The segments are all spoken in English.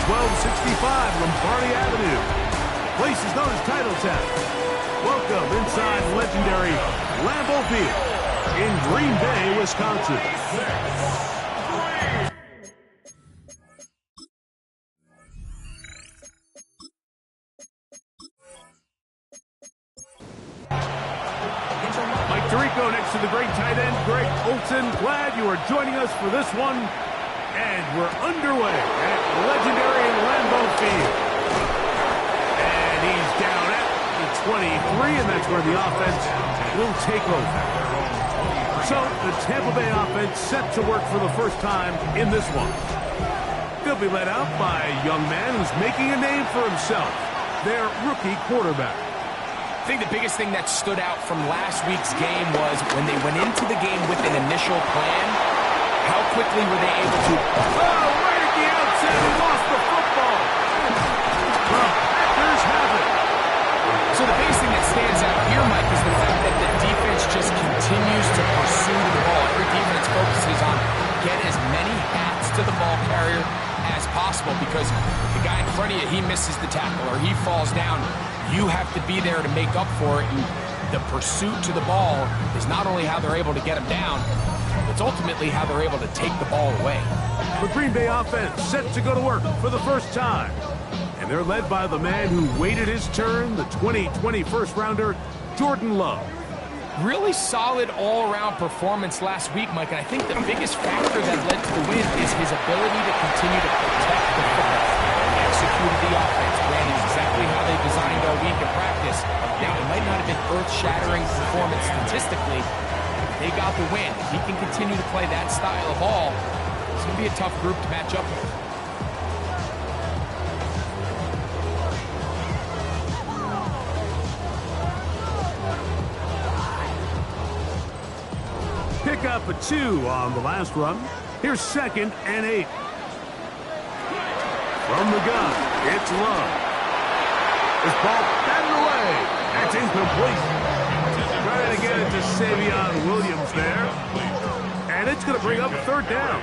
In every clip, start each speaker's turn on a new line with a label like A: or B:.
A: 1265 Lombardi Avenue. The place is known as Titletown. Welcome inside legendary Lambeau Field in Green Bay, Wisconsin. Mike Tirico next to the great tight end, Greg Olson. Glad you are joining us for this one. And we're underway at legendary Lambeau Field. And he's down at the 23, and that's where the offense will take over. So the Tampa Bay offense set to work for the first time in this one. They'll be led out by a young man who's making a name for himself, their rookie quarterback.
B: I think the biggest thing that stood out from last week's game was when they went into the game with an initial plan, how quickly were they able to...
A: Oh, right at the outset, he lost the football. The Packers have it.
B: So the biggest thing that stands out here, Mike, is the fact that the defense just continues to pursue the ball. Every defense focuses on get as many hats to the ball carrier as possible, because if the guy in front of you, he misses the tackle or he falls down, you have to be there to make up for it. And the pursuit to the ball is not only how they're able to get him down, it's ultimately how they're able to take the ball away.
A: The Green Bay offense set to go to work for the first time. And they're led by the man who waited his turn, the 2020 first-rounder, Jordan Love.
B: Really solid all-around performance last week, Mike, and I think the biggest factor that led to the win is his ability to continue to protect the football. He executed the offense, ran exactly how they designed all week in practice. Now, it might not have been earth-shattering performance statistically. They got the win. If he can continue to play that style of ball, it's going to be a tough group to match up with.
A: Pick up a 2 on the last run. Here's 2nd and 8. From the gun, it's Love. This ball batted away. That's incomplete. Trying to get it to Savion Williams there. And it's going to bring up 3rd down.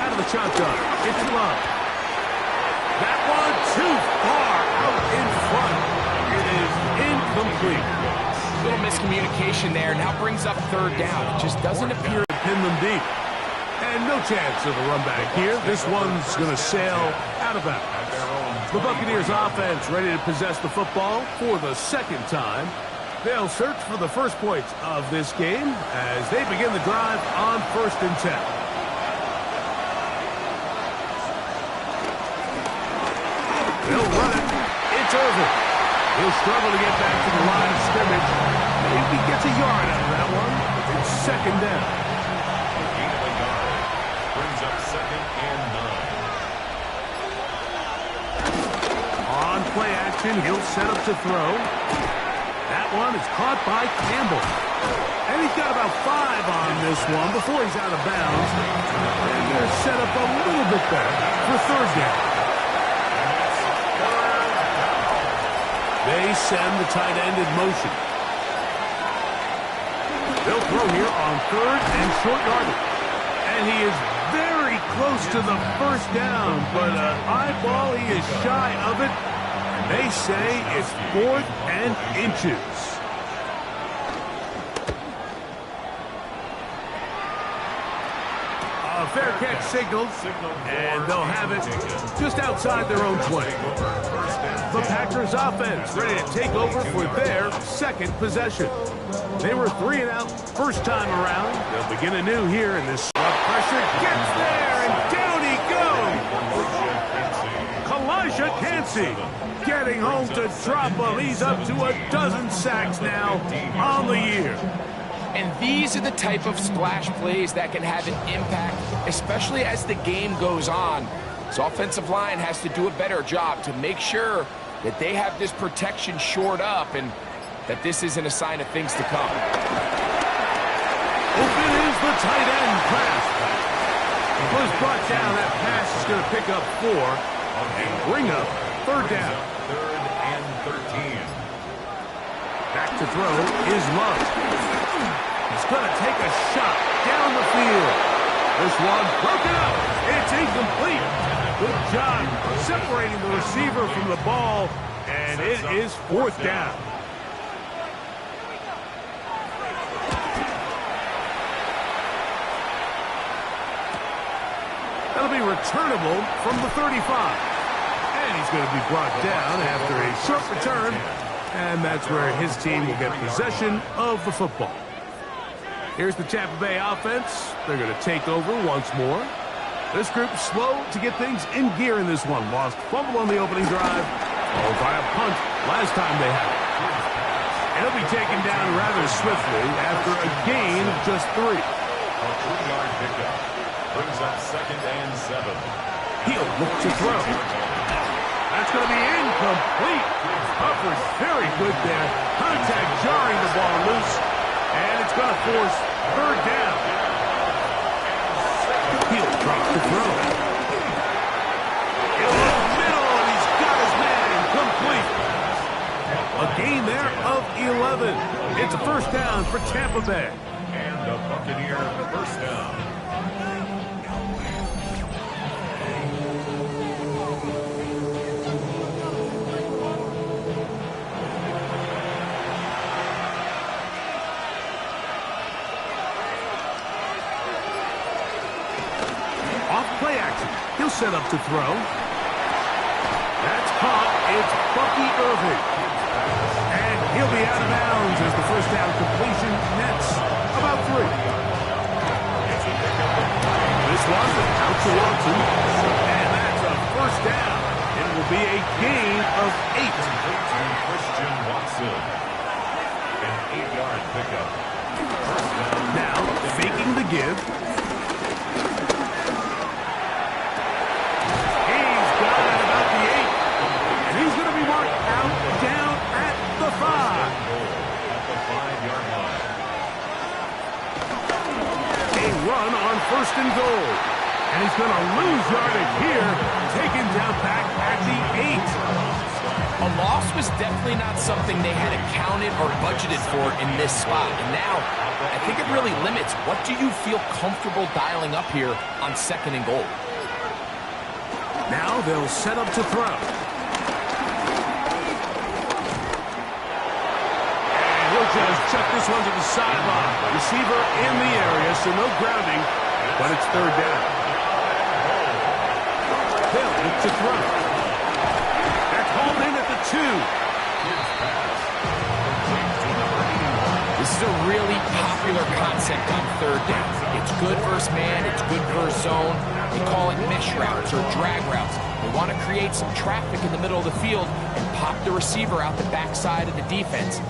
A: Out of the shotgun, it's Love. That one too far out in front. It is incomplete.
B: Little miscommunication there. Now brings up 3rd down. It just doesn't appear
A: to pin them deep. And no chance of a run back here. This one's going to sail out of bounds. The Buccaneers offense ready to possess the football for the 2nd time. They'll search for the first points of this game as they begin the drive on 1st and 10. They'll run it. It's over. He'll struggle to get back to the line of scrimmage. Maybe gets a yard out of that one. It's 2nd down.
C: Brings up 2nd and 9.
A: On play action, he'll set up to throw. That one is caught by Campbell. And he's got about 5 on this one before he's out of bounds. And they're set up a little bit better for 3rd down. They send the tight end in motion. They'll throw here on 3rd and short yardage. And he is very close to the 1st down, but an eyeball, he is shy of it. And they say it's 4th and inches. A fair catch signaled, and they'll have it just outside their own 20. The Packers offense ready to take over for their 2nd possession. They were 3 and out first time around. They'll begin anew here in this pressure. Gets there, and down he goes. Kalijah Kancey getting home to drop him. He's up to a dozen sacks now on the year.
B: And these are the type of splash plays that can have an impact, especially as the game goes on. So offensive line has to do a better job to make sure that they have this protection shored up and that this isn't a sign of things to come.
A: Open is the tight end pass. Was brought down. That pass is going to pick up 4 and bring up 3rd down.
C: 3rd and 13.
A: Back to throw is Love. He's going to take a shot down the field. This one broken up. It's incomplete. Good job separating the receiver from the ball, and it is fourth down. That'll be returnable from the 35. And he's going to be brought down after a short return. And that's where his team will get possession of the football. Here's the Tampa Bay offense. They're going to take over once more. This group slow to get things in gear in this one. Lost fumble on the opening drive, followed by a punt last time they had it. And he'll be taken down rather swiftly after a gain of just 3.
C: A 3-yard pickup. Brings up 2nd and 7.
A: He'll look to throw. That's going to be incomplete. Coverage very good there. Contact jarring the ball loose. And it's going to force 3rd down. He'll drop the throw. In the middle, and he's got his man complete. A gain there of 11. It's a 1st down for Tampa Bay.
C: And the Buccaneer 1st down.
A: Play action. He'll set up to throw. That's caught. It's Bucky Irving. And he'll be out of bounds as the 1st down completion nets about 3. This one out to Watson. And that's a 1st down. It will be a gain of 8.
C: Christian Watson. An 8-yard pickup.
A: Now faking the give. Run on 1st and goal. And he's going to lose yardage here. Taken down back at the 8.
B: A loss was definitely not something they had accounted or budgeted for in this spot. And now, I think it really limits. What do you feel comfortable dialing up here on 2nd and goal?
A: Now they'll set up to throw. Just chuck this one to the sideline. Receiver in the area, so no grounding, but it's 3rd down. Hill look to throw. That's hauled in at the 2.
B: This is a really popular concept on 3rd down. It's good versus man, it's good versus zone. They call it mesh routes or drag routes. They want to create some traffic in the middle of the field and pop the receiver out the backside of the defense.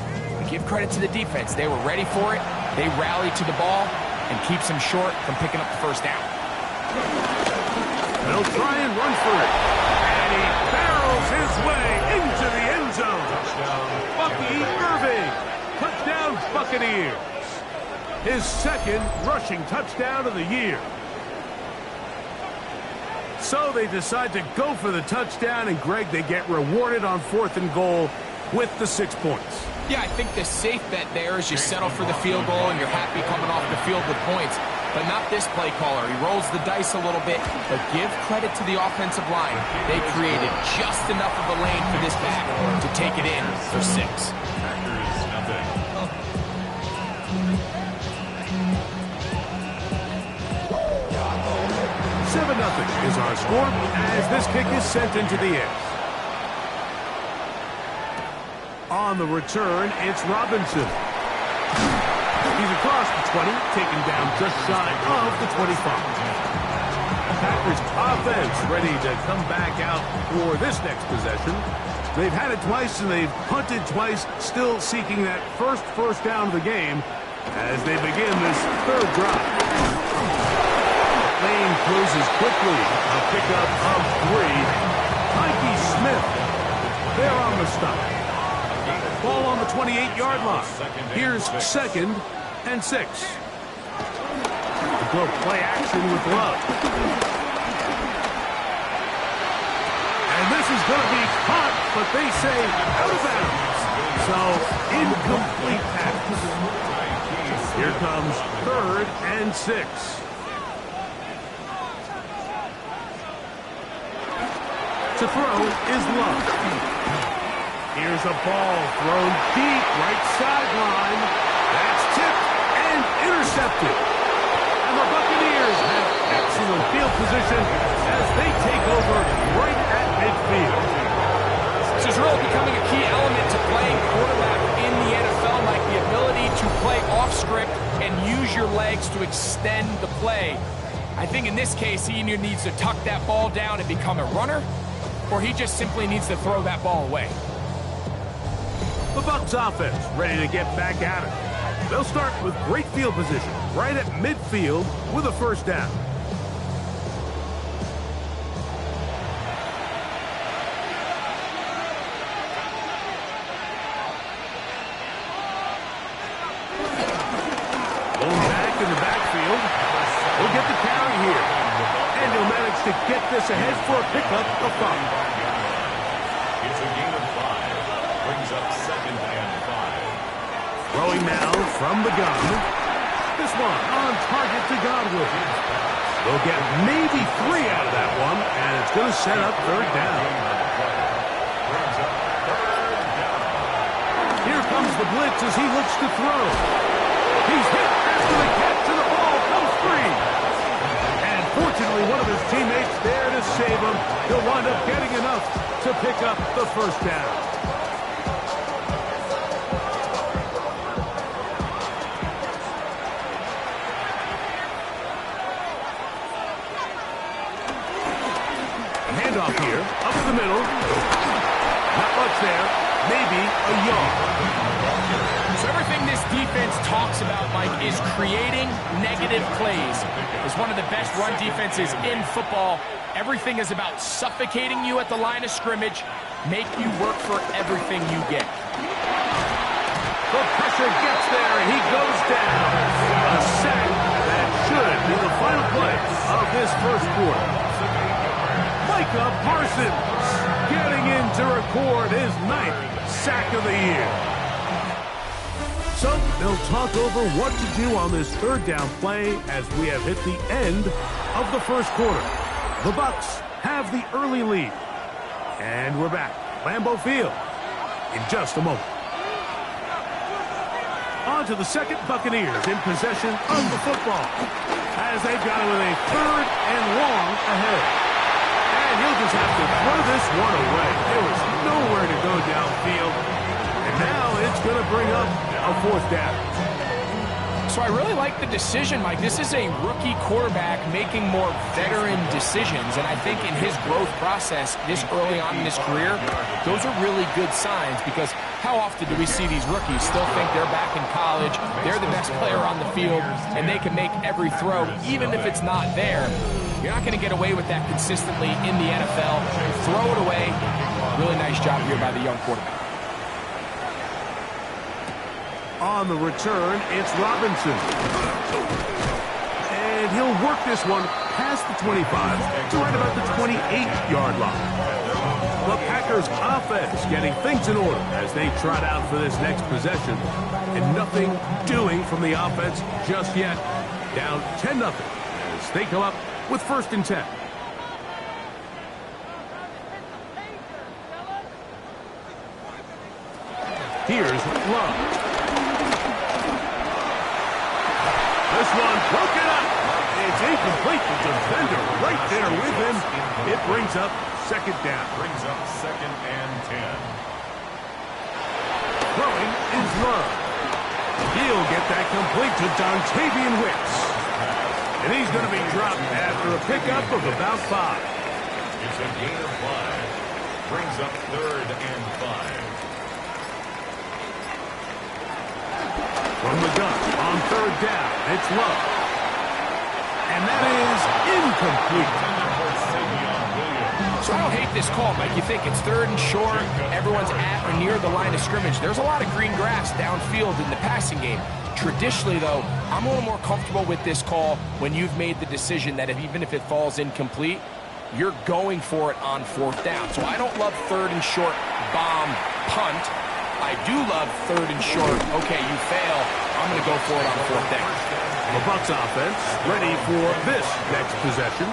B: Give credit to the defense. They were ready for it. They rallied to the ball and keeps him short from picking up the 1st down.
A: They'll try and run for it. And he barrels his way into the end zone. Bucky Irving. Touchdown Buccaneers. His 2nd rushing touchdown of the year. So they decide to go for the touchdown, and Greg, they get rewarded on 4th and goal with the 6 points.
B: Yeah, I think the safe bet there is you settle for the field goal and you're happy coming off the field with points. But not this play caller. He rolls the dice a little bit, but give credit to the offensive line. They created just enough of a lane for this back to take it in for 6.
C: Packers, nothing.
A: 7-0 is our score as this kick is sent into the air. On the return, it's Robinson. He's across the 20, taken down just shy of the 25. Packers offense ready to come back out for this next possession. They've had it twice and they've punted twice, still seeking that first down of the game as they begin this 3rd drive. Lane closes quickly. A pickup of 3. Mikey Smith, they're on the stop. Ball on the 28-yard line. Here's 2nd and 6. The go play action with Love. And this is going to be caught, but they say out of bounds. So, incomplete pass. Here comes 3rd and 6. To throw is Love. Here's a ball thrown deep, right sideline. That's tipped and intercepted. And the Buccaneers have excellent field position as they take over right at midfield.
B: This is really becoming a key element to playing quarterback in the NFL, like the ability to play off script and use your legs to extend the play. I think in this case, he either needs to tuck that ball down and become a runner, or he just simply needs to throw that ball away.
A: The Bucs offense ready to get back at it. They'll start with great field position right at midfield with a first down. Going back in the backfield. He'll get the carry here. And he'll manage to get this ahead for a pickup of 5.
C: It's a gain of 5. Brings up 2nd and 5.
A: Throwing now from the gun. This one on target to Godwin. They'll get maybe 3 out of that one, and it's going to set up 3rd down. Here comes the blitz as he looks to throw. He's hit after the catch, and the ball comes free. And fortunately, one of his teammates there to save him. He'll wind up getting enough to pick up the first down. Handoff here, up the middle. Not much there, maybe a yard.
B: So everything this defense talks about, Mike, is creating negative plays. It's one of the best run defenses in football. Everything is about suffocating you at the line of scrimmage, make you work for everything you get.
A: The pressure gets there, and he goes down. A sack that should be the final play of this first quarter. Micah Parsons getting in to record his 9th sack of the year. So they'll talk over what to do on this 3rd down play as we have hit the end of the first quarter. The Bucs have the early lead. And we're back. Lambeau Field in just a moment. On to the second, Buccaneers in possession of the football as they've got it with a 3rd and long ahead. And he'll just have to throw this one away. There was nowhere to go downfield. And now it's going to bring up a 4th down.
B: So I really like the decision, Mike. This is a rookie quarterback making more veteran decisions, and I think in his growth process this early on in his career, those are really good signs, because how often do we see these rookies still think they're back in college, they're the best player on the field, and they can make every throw, even if it's not there. You're not going to get away with that consistently in the NFL. Throw it away. Really nice job here by the young quarterback.
A: On the return, it's Robinson. And he'll work this one past the 25 to right about the 28-yard line. The Packers offense getting things in order as they trot out for this next possession. And nothing doing from the offense just yet. Down 10-0 as they come up with 1st and 10. Here's Love. This one broken up. It's incomplete. The defender right there with him. It brings up 2nd down.
C: Brings up 2nd and 10.
A: Throwing is Love. He'll get that complete to Dontavian Wicks. And he's going to be dropped after a pickup of about 5.
C: It's a gain of 5. Brings up 3rd and 5.
A: From the gun on 3rd down, it's Love. And that is incomplete.
B: So I don't hate this call, Mike. You think it's 3rd and short, everyone's at or near the line of scrimmage. There's a lot of green grass downfield in the passing game. Traditionally, though, I'm a little more comfortable with this call when you've made the decision that even if it falls incomplete, you're going for it on 4th down. So I don't love 3rd and short bomb punt. I do love 3rd and short. Okay, you fail. I'm going to go for it on 4th down.
A: The Bucs offense ready for this next possession.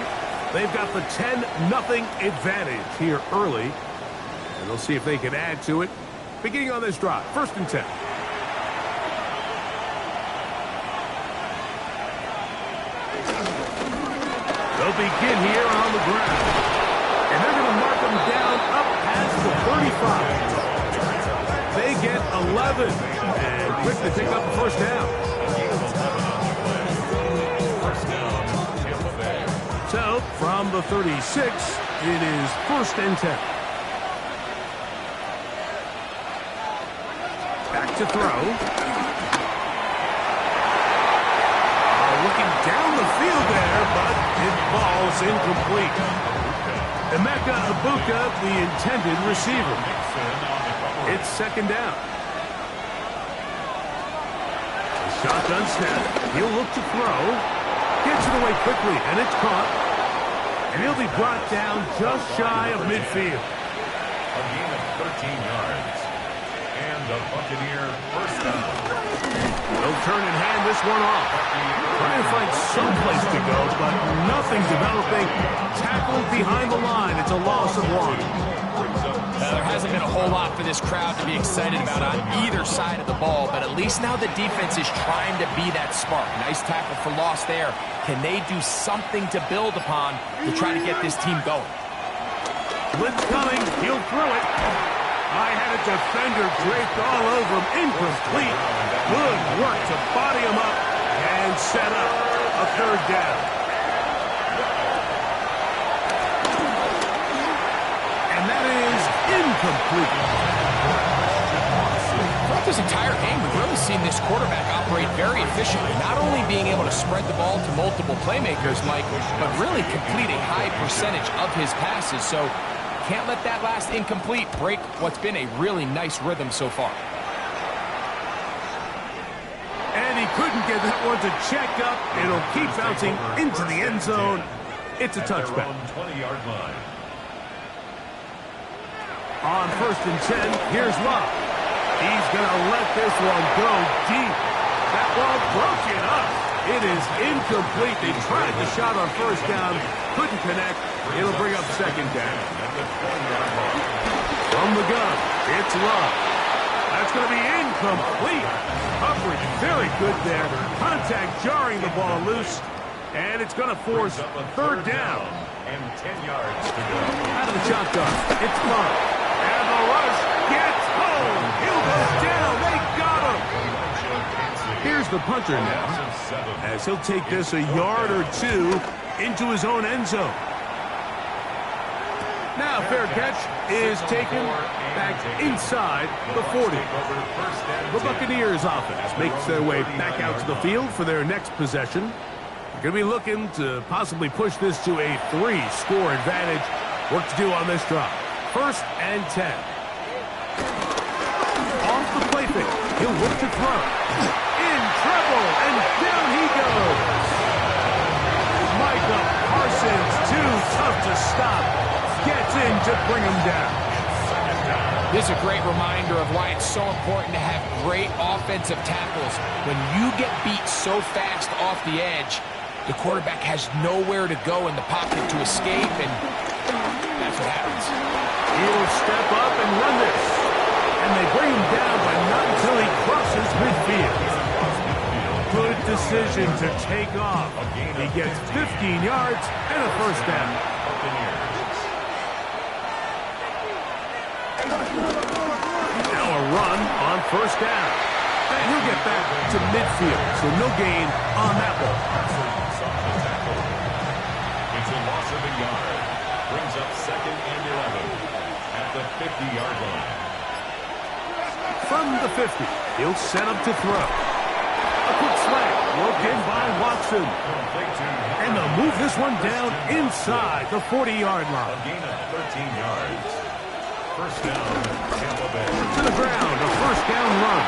A: They've got the 10-0 advantage here early. And they'll see if they can add to it. Beginning on this drive, 1st and 10. They'll begin here on the ground. And they're going to mark them down up past the 35. They get 11. And quick to pick up the 1st down. So, from the 36, it is 1st and 10. Back to throw. Looking down the field there, but it falls incomplete. Emeka Ibuka, the intended receiver. It's 2nd down. Shotgun snap. He'll look to throw. Gets it away quickly, and it's caught. And he'll be brought down just shy of midfield.
C: A gain of 13 yards. And the Buccaneer 1st down.
A: They'll turn and hand this one off. Trying to find some place to go, but nothing developing. Tackled behind the line. It's a loss of 1.
B: There hasn't been a whole lot for this crowd to be excited about on either side of the ball, but at least now the defense is trying to be that spark. Nice tackle for loss there. Can they do something to build upon to try to get this team going?
A: Blitz coming. He'll throw it. I had a defender draped all over him. Incomplete. Good work to body him up and set up a 3rd down. And that is incomplete.
B: Throughout this entire game, we've really seen this quarterback operate very efficiently, not only being able to spread the ball to multiple playmakers, Mike, but really complete a high percentage of his passes. So can't let that last incomplete break what's been a really nice rhythm so far.
A: And he couldn't get that one to check up. It'll keep bouncing into the end zone. It's a touchback.
C: 20-yard line.
A: On 1st and 10, here's Love. He's going to let this one go deep. That ball broken up. It is incomplete. They tried the shot on 1st down. Couldn't connect. It'll bring up 2nd down. From the gun, it's Love. That's going to be incomplete. Coverage very good there. Contact jarring the ball loose. And it's going to force 3rd down.
C: And 10 yards to go.
A: Out of the shotgun, it's Love. And the rush gets home. He'll go down. They got him. Here's the punter now, as he'll take this a yard or 2 into his own end zone. Now, fair catch is taken back inside the 40. The Buccaneers offense makes their way back out to the field for their next possession. They're going to be looking to possibly push this to a 3-score advantage. Work to do on this drive. 1st and 10. Off the play fake. He'll look to throw. In trouble, and down he goes. Micah Parsons, too tough to stop. Gets in to bring him down.
B: This is a great reminder of why it's so important to have great offensive tackles. When you get beat so fast off the edge, the quarterback has nowhere to go in the pocket to escape, and that's what happens.
A: He'll step up and run this. And they bring him down, but not until he crosses midfield. Good decision to take off. He gets 15 yards and a 1st down. Now a run on 1st down. And he'll get back to midfield, so no gain on that ball.
C: It's a loss of a yard. Brings up 2nd and 11 at the 50-yard line.
A: From the 50, he'll set up to throw. A quick slant, worked in by Watson. And they'll move this one down inside the 40-yard line.
C: A gain of 13 yards. 1st down, Tampa Bay.
A: To the ground, a 1st down run.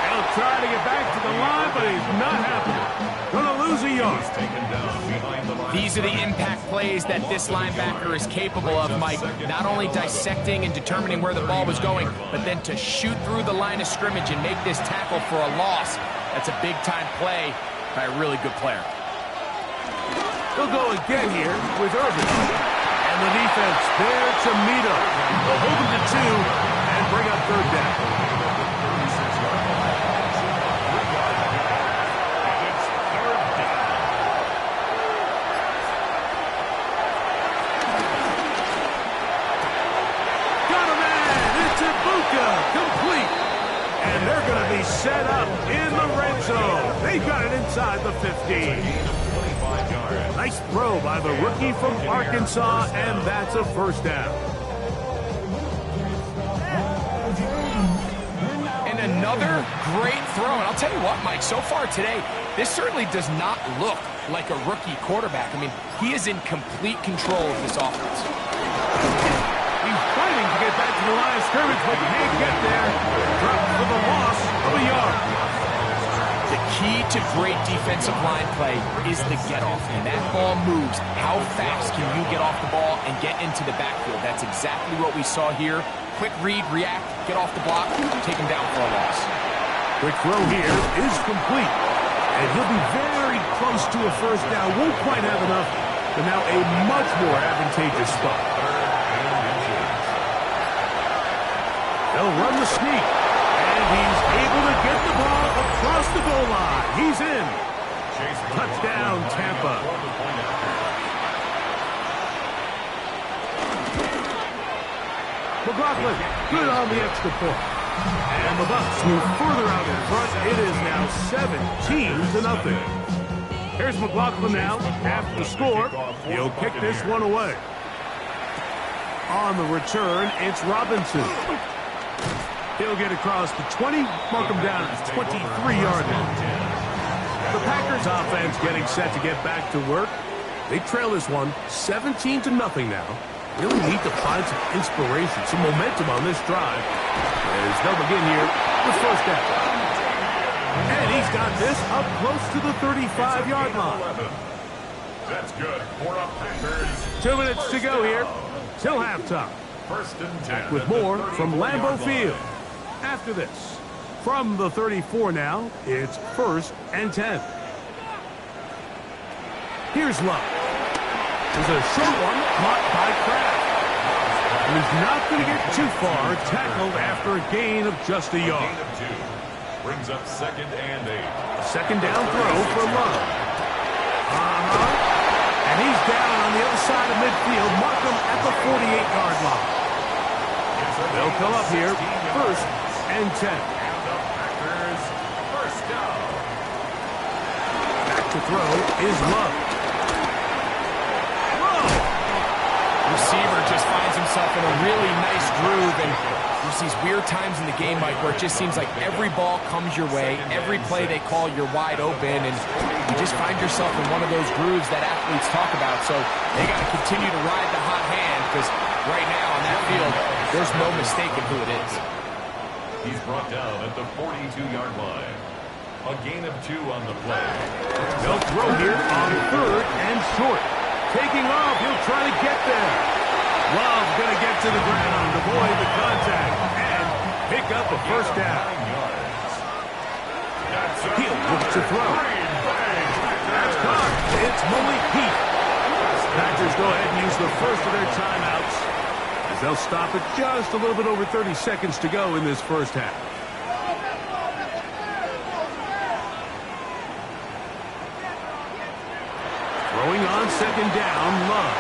A: He'll try to get back to the line, but he's not happy. Gonna lose a yard.
C: Taken down behind the line.
B: These are the impact plays that this linebacker is capable of, Mike. Not only dissecting and determining where the ball was going, but then to shoot through the line of scrimmage and make this tackle for a loss. That's a big-time play by a really good player.
A: They'll go again here with Irvin. And the defense there to meet him. They'll hold him to 2 and bring up third down. Got a man. It's Ibuka. Complete. And they're going to be set up in the red zone. They got it inside the 15. Nice throw by the rookie from Arkansas, and that's a first down.
B: And another great throw. And I'll tell you what, Mike, so far today, this certainly does not look like a rookie quarterback. I mean, he is in complete control of this offense.
A: He's fighting to get back to the line of scrimmage, but can't get there. Dropped for the loss of a yard.
B: The key to great defensive line play is the get-off. And that ball moves. How fast can you get off the ball and get into the backfield? That's exactly what we saw here. Quick read, react, get off the block, take him down for a loss.
A: Quick throw here is complete. And he'll be very close to a first down. Won't quite have enough, but now a much more advantageous spot. They'll run the sneak. And he's able to get the ball across the goal line. He's in. Touchdown, Tampa. McLaughlin, good on the extra point. And the Bucs move further out in front. It is now 17-0. Here's McLaughlin now. After the score, he'll kick this one away. On the return, it's Robinson. He'll get across the 20, mark him down at the 23-yard line. The Packers offense getting set to get back to work. They trail this one 17-0 now. Really need to find some inspiration, some momentum on this drive. As they'll begin here with first down. And he's got this up close to the 35-yard line.
C: That's good. 4 up Packers.
A: 2 minutes to go here till halftime.
C: First and 10.
A: Back with more from Lambeau Field. After this, from the 34 now, it's 1st and 10. Here's Love. There's a short one caught by Kraft. And he's not going to get too far, tackled after a gain of just a yard.
C: Gain of 2. Brings up 2nd and 8.
A: Second down throw for Love. And he's down on the other side of midfield. Mark him at the 48-yard line. They'll come up here, 1st and 10.
C: Packers, first down.
A: Back to throw is Love.
B: Receiver just finds himself in a really nice groove, and there's these weird times in the game, Mike, where it just seems like every ball comes your way, every play they call, you're wide open, and you just find yourself in one of those grooves that athletes talk about. So they got to continue to ride the hot hand, because right now on that field, there's no mistaking who it is.
C: He's brought down at the 42-yard line. A gain of 2 on the play.
A: They'll throw here on 3rd and short. Taking off, he'll try to get there. Love's going to get to the ground, avoid the contact, and pick up a first down. He'll look to throw. That's caught. It's Malik Heath. Packers go ahead and use the first of their timeouts, as they'll stop it just a little bit over 30 seconds to go in this first half. Throwing on second down, Love.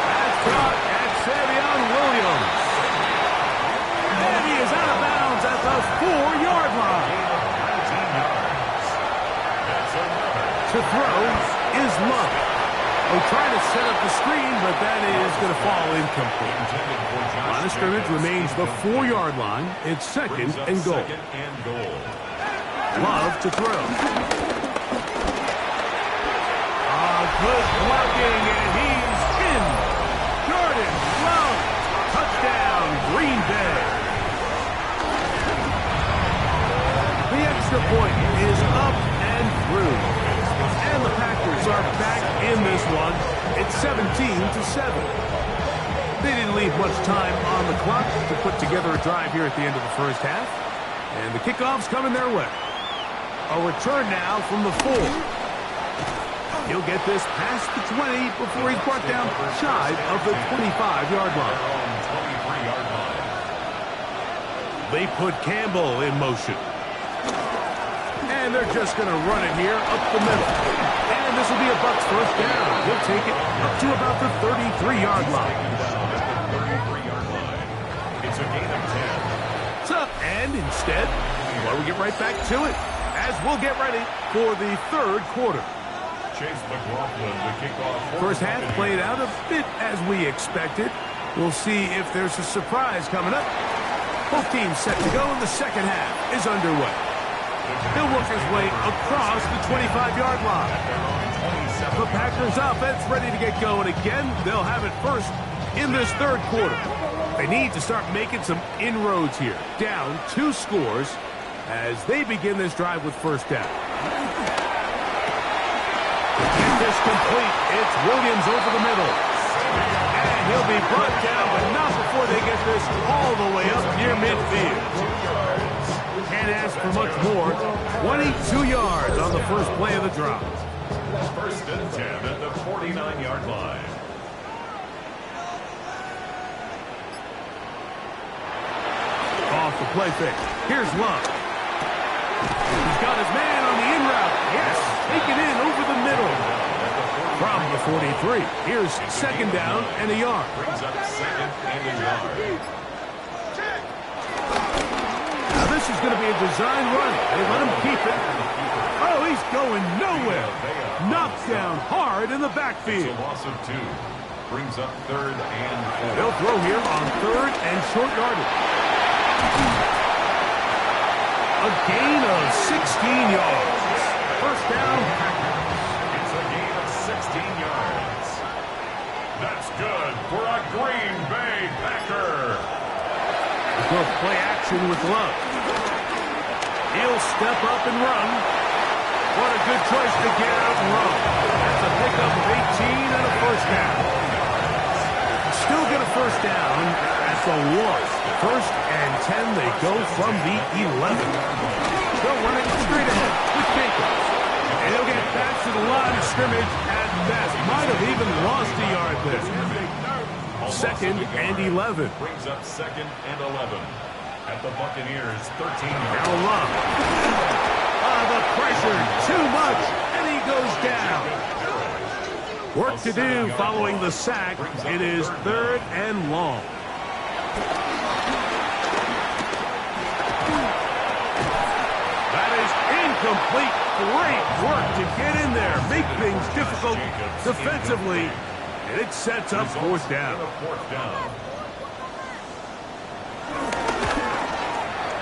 A: That's caught at Savion Williams. And he is out of bounds at the 4-yard line. To throw is Love. Oh, trying to set up the screen, but that is going to fall incomplete. Line of scrimmage remains the 4-yard line. It's 2nd and goal. Love to throw. Good blocking, and he's in. Jordan Love, touchdown, Green Bay. The extra point is up and through. And the Packers are back in this one. It's 17-7. They didn't leave much time on the clock to put together a drive here at the end of the first half. And the kickoff's coming their way. A return now from the 4. He'll get this past the 20 before he's brought down shy of the 25-yard line.
C: 23-yard line.
A: They put Campbell in motion. And they're just going to run it here up the middle. And this will be a Bucs first down. He'll take it up to about the 33-yard line.
C: It's a gain of 10.
A: It's up, and instead, well, we get right back to it as we'll get ready for the third quarter.
C: Chase McLaughlin, the kickoff.
A: First half played out a bit as we expected. We'll see if there's a surprise coming up. Both teams set to go, and the second half is underway. He'll work his way across the 25-yard line. The Packers offense ready to get going again. They'll have it first in this third quarter. They need to start making some inroads here. Down 2 scores as they begin this drive with first down. Get this complete. It's Williams over the middle. And he'll be brought down, but not before they get this all the way up near midfield. Can't ask for much more. 22 yards on the first play of the drive.
C: First and 10 at the 49-yard line.
A: Off the play fake. Here's Love. He's got his man on the in route. Yes, taken in over the middle. From the 43. Here's second down and a yard.
C: Brings up second and a yard.
A: Now this is going to be a design run. They let him keep it. Oh, he's going nowhere. Knocked down hard in the backfield.
C: It's a loss of 2. Brings up third and 4.
A: They'll throw here on third and short yardage. A gain of 16 yards. First down, Packers.
C: It's a gain of 16 yards. That's good for a Green Bay Packer.
A: Good play action with Love. He'll step up and run. What a good choice to get out and run. That's a pickup of 18 and a first down. Still get a first down at the 1. First and 10, they go from the 11. Still running straight ahead with Jacobs. And he'll get back to the line of scrimmage at best. Might have even lost a yard there. Second and 11.
C: Brings up second and 11. At the Buccaneers, 13 yards.
A: Now Love. The pressure, too much, and he goes down. Work to do following the sack. It is third and long. That is incomplete. Great work to get in there. Make things difficult defensively. And it sets up fourth down.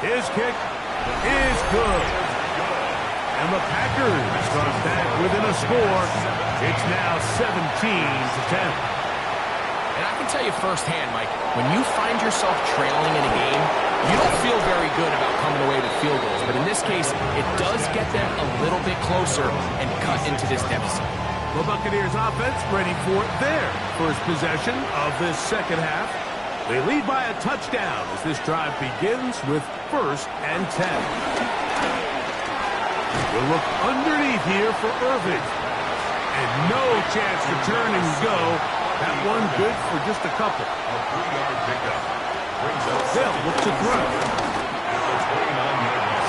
A: His kick is good. And the Packers are back within a score. It's now 17-10.
B: And I can tell you firsthand, Mike, when you find yourself trailing in a game, you don't feel very good about coming away with field goals. But in this case, it does get them a little bit closer and cut into this deficit.
A: The Buccaneers offense ready for their first possession of this second half. They lead by a touchdown as this drive begins with first and 10. We'll look underneath here for Irving. And no chance to turn and go. That one good for just a couple.
C: A 3-yard pickup. Brings up
A: They'll look to throw.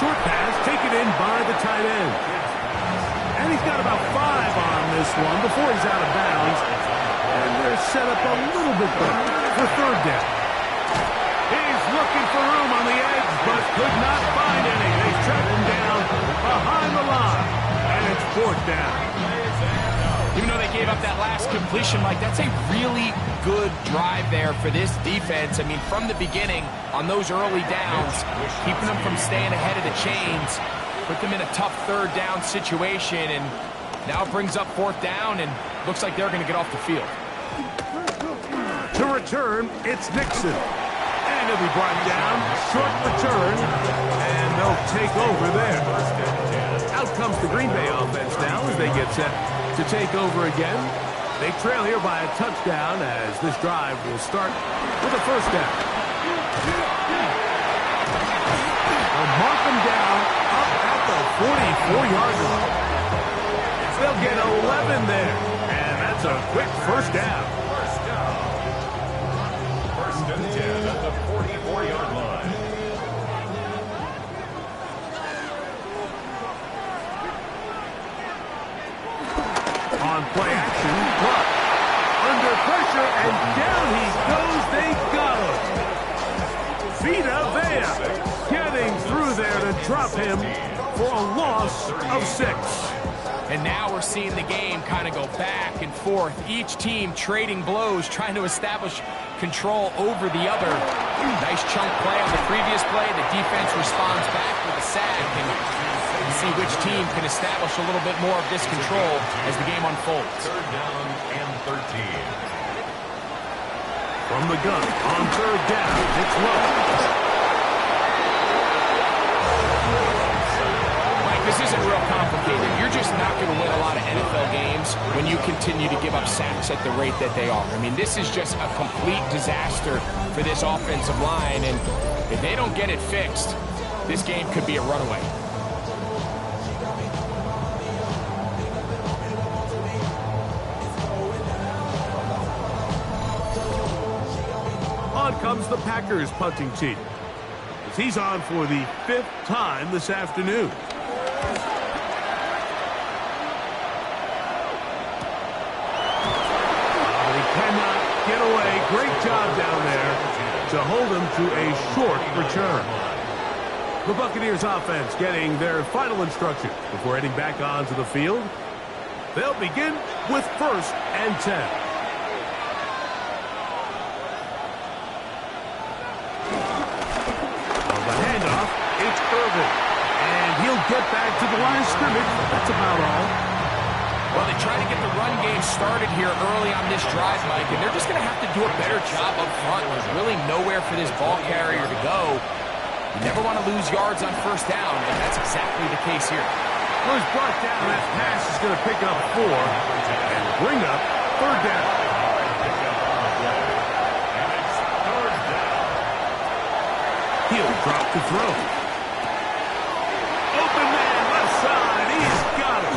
A: Short pass taken in by the tight end. And he's got about 5 on this one before he's out of bounds. And they're set up a little bit better for third down. He's looking for room on the edge, but could not find any. They track him down behind the line. And it's fourth down.
B: Even though they gave up that last completion, Mike, that's a really good drive there for this defense. I mean, from the beginning, on those early downs, keeping them from staying ahead of the chains, put them in a tough third down situation, and now it brings up fourth down, and looks like they're going to get off the field.
A: To return, it's Nixon. And he'll be brought down. Short return, and they'll take over there. Out comes the Green Bay offense now as they get set to take over again. They trail here by a touchdown as this drive will start with a first down. They'll mark them down up at the 44-yard line. They'll get 11 quick first down.
C: First and 10 at the 44-yard line.
A: On play action, blocked. Under pressure, and down he goes. They got him. Vita Vea getting through there to drop him for a loss of 6.
B: And now we're seeing the game kind of go back and forth. Each team trading blows, trying to establish control over the other. Nice chunk play on the previous play. The defense responds back with a sack, and see which team can establish a little bit more of this control as the game unfolds.
C: Third down and 13.
A: From the gun, on third down, it's low.
B: Mike, this isn't real complicated. You're just not going to win a lot of NFL games when you continue to give up sacks at the rate that they are. I mean, this is just a complete disaster for this offensive line, and if they don't get it fixed, this game could be a runaway.
A: On comes the Packers punting team, as he's on for the 5th time this afternoon. But he cannot get away. Great job down there to hold him to a short return. The Buccaneers offense getting their final instructions before heading back onto the field. They'll begin with 1st and 10. And he'll get back to the line of scrimmage. That's about all.
B: Well, they try to get the run game started here early on this drive, Mike, and they're just going to have to do a better job up front. There's really nowhere for this ball carrier to go. You never want to lose yards on 1st down, and that's exactly the case here.
A: Well, he's brought down. That pass is going to pick up 4 and bring up 3rd down. He'll drop to throw. Open man, left side. He's got him.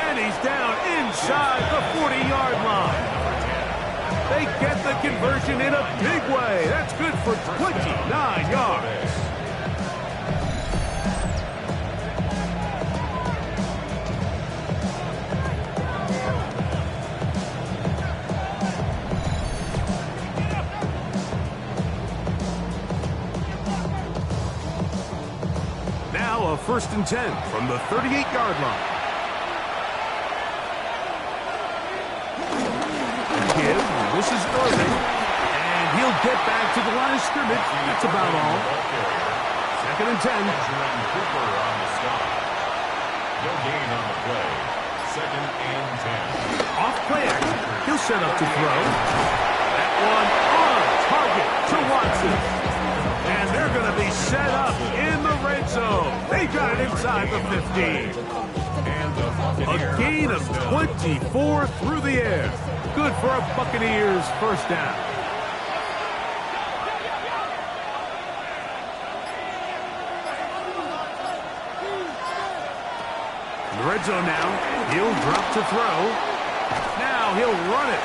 A: And he's down inside the 40-yard line. They get the conversion in a big way. That's good for 29 yards. Now a 1st and 10 from the 38-yard line. Give. This is Irving. And he'll get back to the line of scrimmage. That's about all. 2nd and 10.
C: Cooper on the stop. No gain on the play. 2nd and 10.
A: Off play action. He'll set up to throw. That one on target to Watson. And they're going to be set up in the red zone. They got it inside the 15. A gain of 24 through the air. Good for a Buccaneers 1st down. In the red zone now. He'll drop to throw. Now he'll run it.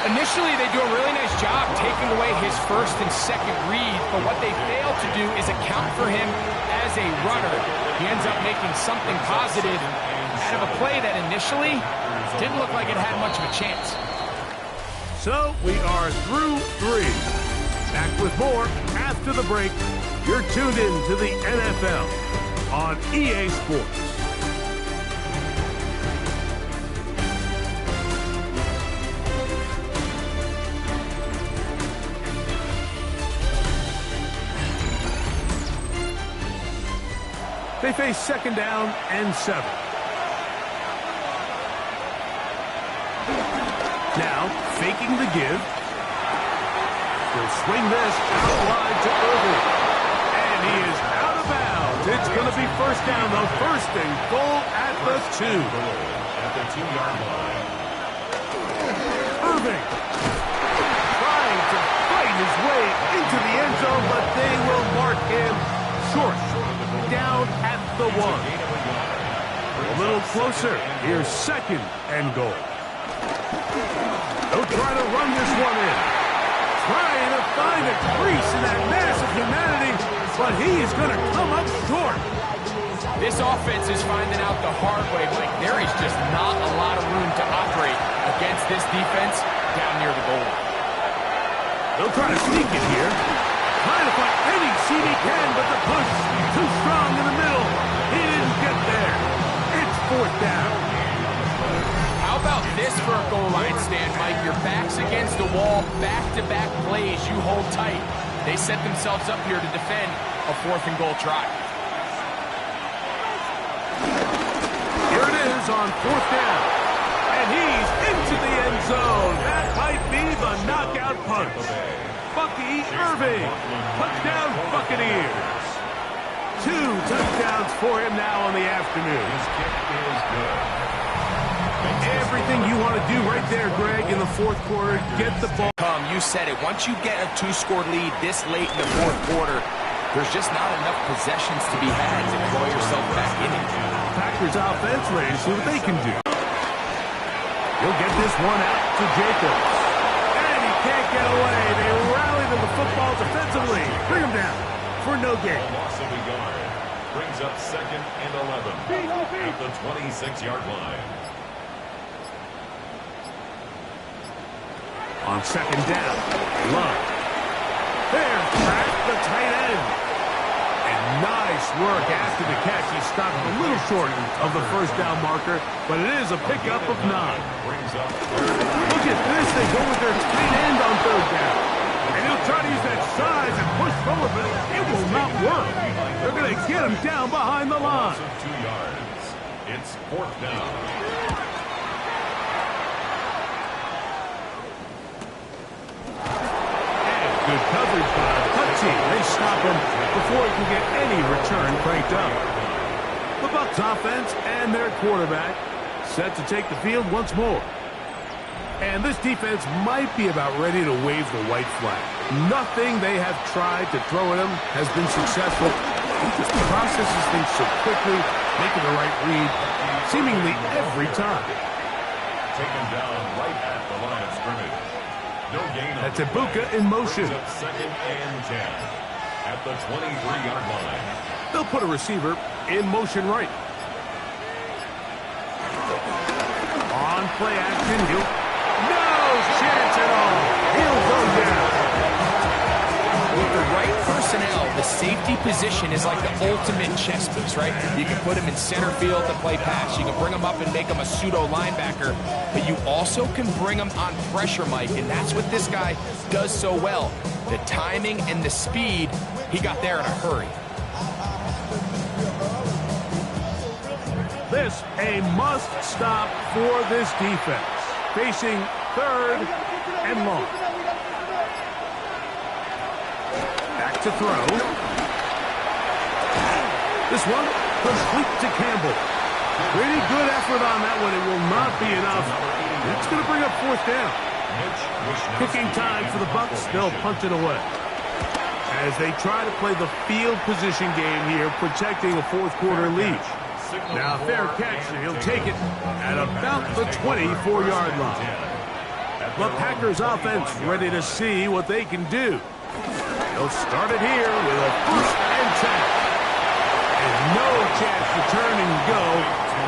B: Initially, they do a really nice job taking away his 1st and 2nd read, but what they fail to do is account for him as a runner. He ends up making something positive out of a play that initially didn't look like it had much of a chance.
A: So we are through 3. Back with more after the break. You're tuned in to the NFL on EA Sports. They face 2nd down and 7. Now, faking the give. He'll swing this out wide to Irving. And he is out of bounds. It's going to be 1st down, though. 1st and goal at the 2.
C: At the 2-yard line.
A: Irving trying to fight his way into the end zone, but they will mark him short. Down at the 1. A little closer. Here's 2nd and goal. They'll try to run this one in. Trying to find a crease in that massive humanity, but he is going to come up short.
B: This offense is finding out the hard way, Mike. There is just not a lot of room to operate against this defense down near the goal line.
A: They'll try to sneak it here. Trying to find any seam he can, but the push too strong in the middle. He didn't get there. It's fourth down.
B: How about this for a goal line stand, Mike? Your back's against the wall, back-to-back plays, you hold tight. They set themselves up here to defend a 4th and goal try.
A: Here it is on 4th down. And he's into the end zone. That might be the knockout punch. Bucky Irving. Touchdown Buccaneers. 2 touchdowns for him now on the afternoon.
C: His kick is good.
A: Everything you want to do right there, Greg, in the 4th quarter, get the ball.
B: You said it. Once you get a 2-score lead this late in the 4th quarter, there's just not enough possessions to be had to claw yourself back in it.
A: Packers offense ready to see what they can do. He'll get this one out to Jacobs. And he can't get away. They rally to the football defensively. Bring him down for no gain.
C: Loss of a yard. Brings up 2nd and 11 at the 26-yard line.
A: On 2nd down, Love. There, crack the tight end. And nice work after the catch. He stopped a little short of the 1st down marker, but it is a pickup of 9.
C: Brings up
A: Look at this. They go with their tight end on 3rd down. And he'll try to use that size and push forward, but it will not work. They're going to get him down behind the line.
C: 2 yards. It's 4th down.
A: Good coverage by the team. They stop him before he can get any return cranked up. The Bucs offense and their quarterback set to take the field once more. And this defense might be about ready to wave the white flag. Nothing they have tried to throw at him has been successful. He just processes things so quickly, making the right read seemingly every time.
C: Taken down right at the line of scrimmage. No gain.
A: That's Ibuka in motion.
C: 2nd and 10 at the 23-yard line.
A: They'll put a receiver in motion right. On play action, no chance at all. He'll go down.
B: With the right personnel, the safety position is like the ultimate chess piece, right? You can put him in center field to play pass. You can bring him up and make him a pseudo linebacker, but you also can bring him on pressure, Mike, and that's what this guy does so well. The timing and the speed, he got there in a hurry.
A: This a must stop for this defense. Facing 3rd and long. Back to throw. This one complete to Campbell. Pretty good effort on that one. It will not be enough. It's going to bring up 4th down. Kicking time for the Bucs. They'll punt it away. As they try to play the field position game here, protecting a 4th quarter lead. Now, fair catch, and he'll take it at about the 24-yard line. The Packers offense ready to see what they can do. They'll start it here with a 1st and 10. And no chance to turn and go.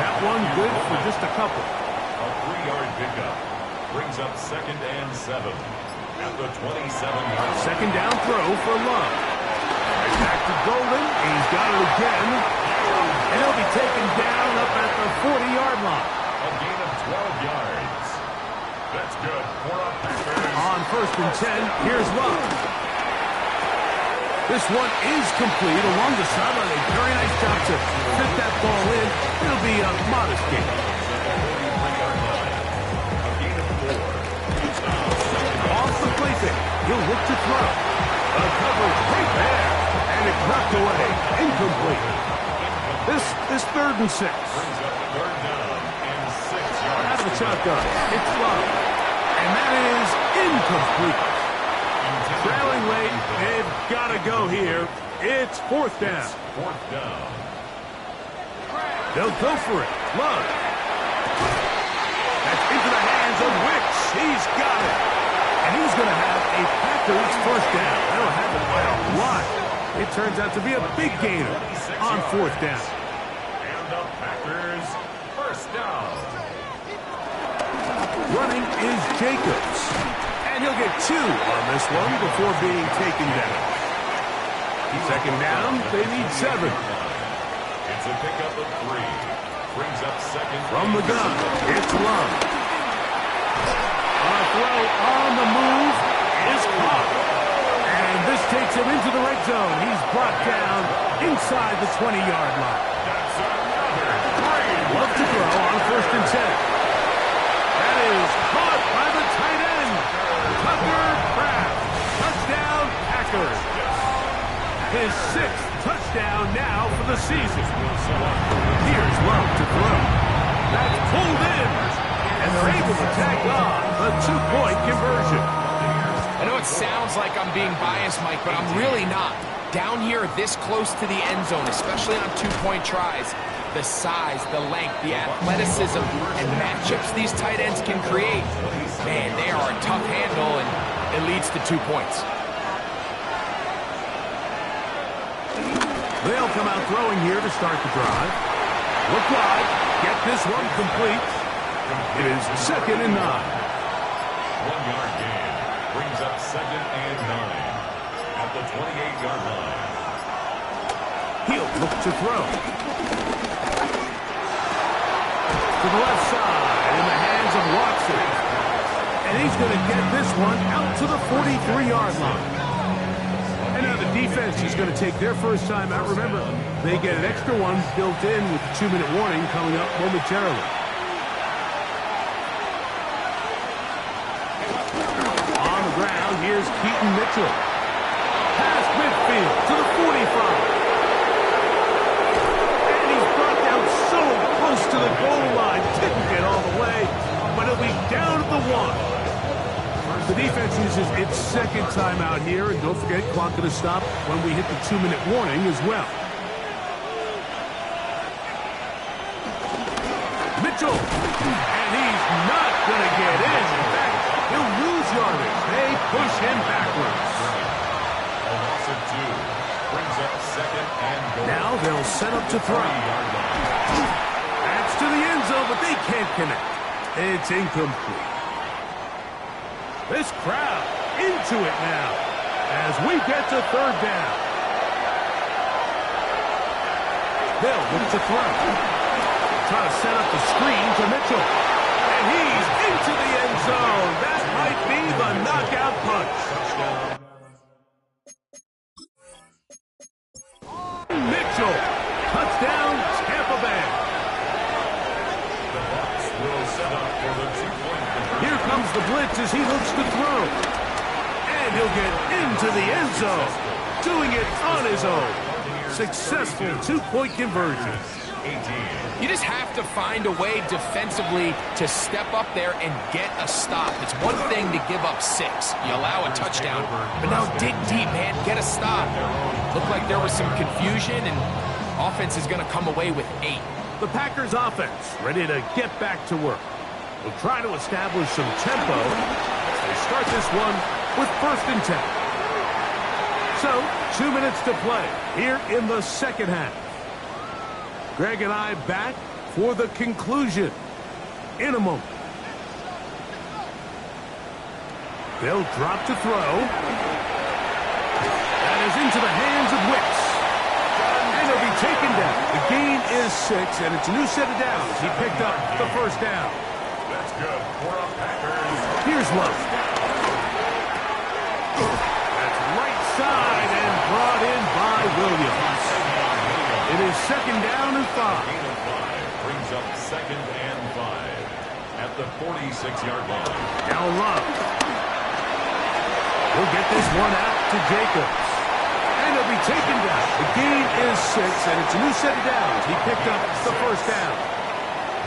A: That one good for just a couple.
C: A 3-yard pickup brings up 2nd and 7 at the 27-yard.
A: 2nd down throw for Love. Back to Golden. He's got it again. And he'll be taken down up at the 40-yard line.
C: A gain of 12 yards. That's good for a Packers.
A: On 1st and 10, here's Love. This one is complete along the sideline. A very nice job to fit that ball in. It'll be a modest gain. Off the play fake. He'll look to throw. A coverage right there. And it knocked away. Incomplete. This 3rd and 6.
C: Brings up 3rd down and 6 yards.
A: Out of the shotgun. It's Love. And that is incomplete. Trailing late, they've got to go here. It's 4th down.
C: 4th down.
A: They'll go for it. Love. That's into the hands of Wicks. Packers first down. They don't have it by a lot. It turns out to be a big gainer on fourth down.
C: And the Packers first down.
A: Running is Jacobs. And he'll get 2 on this one before being taken down. Second down, they need 7.
C: It's a pickup of 3. Brings up second.
A: From the gun, it's Love. On a throw on the move is caught. And this takes him into the red zone. He's brought down inside the 20-yard line.
C: That's another great
A: Love to throw on first and 10. That is caught by the tight end. Tucker Kraft. Touchdown, Packers. His 6th touchdown now for the season. Here's Love to throw. That's pulled in. And they're able to tack on the 2-point conversion.
B: I know it sounds like I'm being biased, Mike, but I'm really not. Down here this close to the end zone, especially on 2-point tries, the size, the length, the athleticism, and matchups these tight ends can create, man, they are a tough handle, and it leads to 2 points.
A: They'll come out throwing here to start the drive. Look wide. Get this one complete. It is 2nd and 9.
C: 1-yard gain. Brings up 2nd and 9. At the 28-yard line.
A: He'll look to throw. To the left side in the hands of Watson. And he's going to get this one out to the 43-yard line. And now the defense is going to take their first time out. Remember, they get an extra one built in with the 2-minute warning coming up momentarily. On the ground, here's Keaton Mitchell. Past midfield to the 45. And he's brought down so close to the goal line. Didn't get all the way, but he'll be down at the 1. The defense uses its 2nd timeout here, and don't forget, clock going to stop when we hit the 2-minute warning as well. Mitchell, and he's not going to get in. In fact, he'll lose yardage. They push him backwards.
C: A loss of 2. Brings up 2nd and goal.
A: Now they'll set up to throw. That's to the end zone, but they can't connect. It's incomplete. This crowd into it now as we get to 3rd down. They'll look to throw. Try to set up the screen to Mitchell. And he's into the end zone. That might be the knockout punch. Mitchell. Touchdown, Tampa Bay.
C: The Bucs will set up for the 2-point conversion.
A: Here comes the blitz as he looks to throw. And he'll get into the end zone. Doing it on his own. Successful 2-point conversion.
C: 18.
B: You just have to find a way defensively to step up there and get a stop. It's one thing to give up 6. You allow a touchdown. But now dig deep, man. Get a stop. Looked like there was some confusion, and offense is going to come away with 8.
A: The Packers offense ready to get back to work. We'll try to establish some tempo as they start this one with 1st and 10. So, 2 minutes to play here in the 2nd half. Greg and I back for the conclusion in a moment. They'll drop to throw. That is into the hands of Wicks. And he'll be taken down. The gain is 6, and it's a new set of downs. He picked up the 1st down.
C: That's good for a Packers.
A: Here's Love. That's right side and brought in by Williams. It is 2nd down and 5.
C: Gain of 5 brings up 2nd and 5 at the 46-yard line.
A: Now Love. We'll get this one out to Jacobs. And he'll be taken down. The gain is 6, and it's a new set of downs. He picked up the 1st down.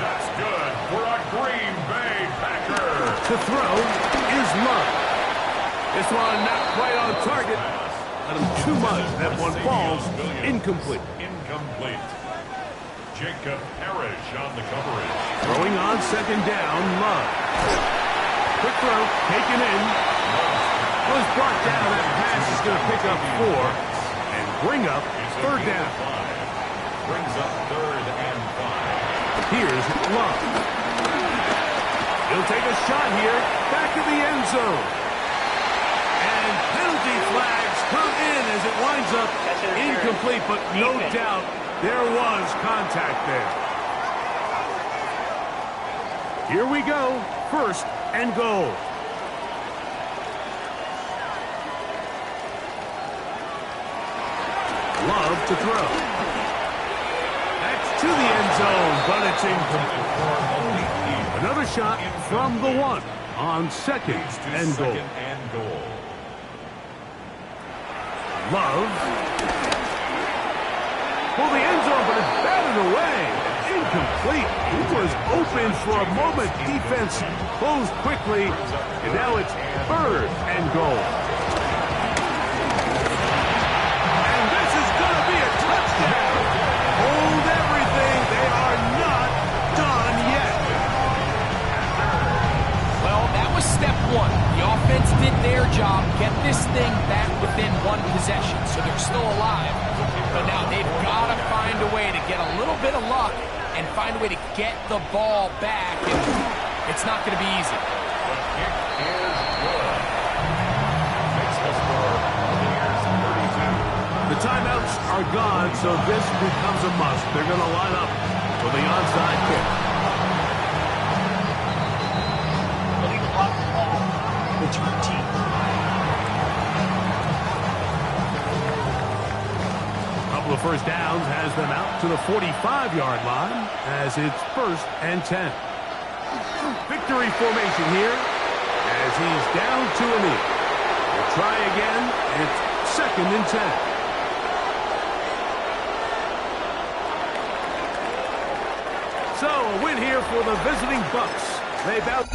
C: That's good for a Green Bay Packer.
A: To throw is Love. This one not quite on target. Let him too much. That one falls incomplete.
C: Incomplete. Jacob Parrish on the coverage.
A: Throwing on 2nd down, Love. Quick throw, taken in.
C: Love's pass
A: Was brought down. That pass is going to pick up 4 and bring up third down.
C: Brings up 3rd and 5.
A: Here's Love. He'll take a shot here. Back to the end zone. And penalty flags come in as it winds up incomplete, but no doubt there was contact there. Here we go. 1st and goal. Love to throw. That's to the end zone, but it's incomplete. Another shot from the 1 on 2nd and goal. Love. Well, the end zone, but it's batted away. Incomplete. He was open for a moment. Defense closed quickly, and now it's 3rd and goal. And this is going to be a touchdown. Hold everything. They are not done yet.
B: Well, that was step 1. The offense did their job, get this thing back within 1 possession, so they're still alive. But now they've got to find a way to get a little bit of luck and find a way to get the ball back. And it's not going to be easy.
C: The kick is good. Makes the score Buccaneers 32.
A: The timeouts are gone, so this becomes a must. They're going to line up for the onside kick.
D: Return team.
A: Couple of first downs has them out to the 45-yard line as it's 1st and 10. Victory formation here as he's down to a knee. We'll try again. It's 2nd and 10. So a win here for the visiting Bucs. They bout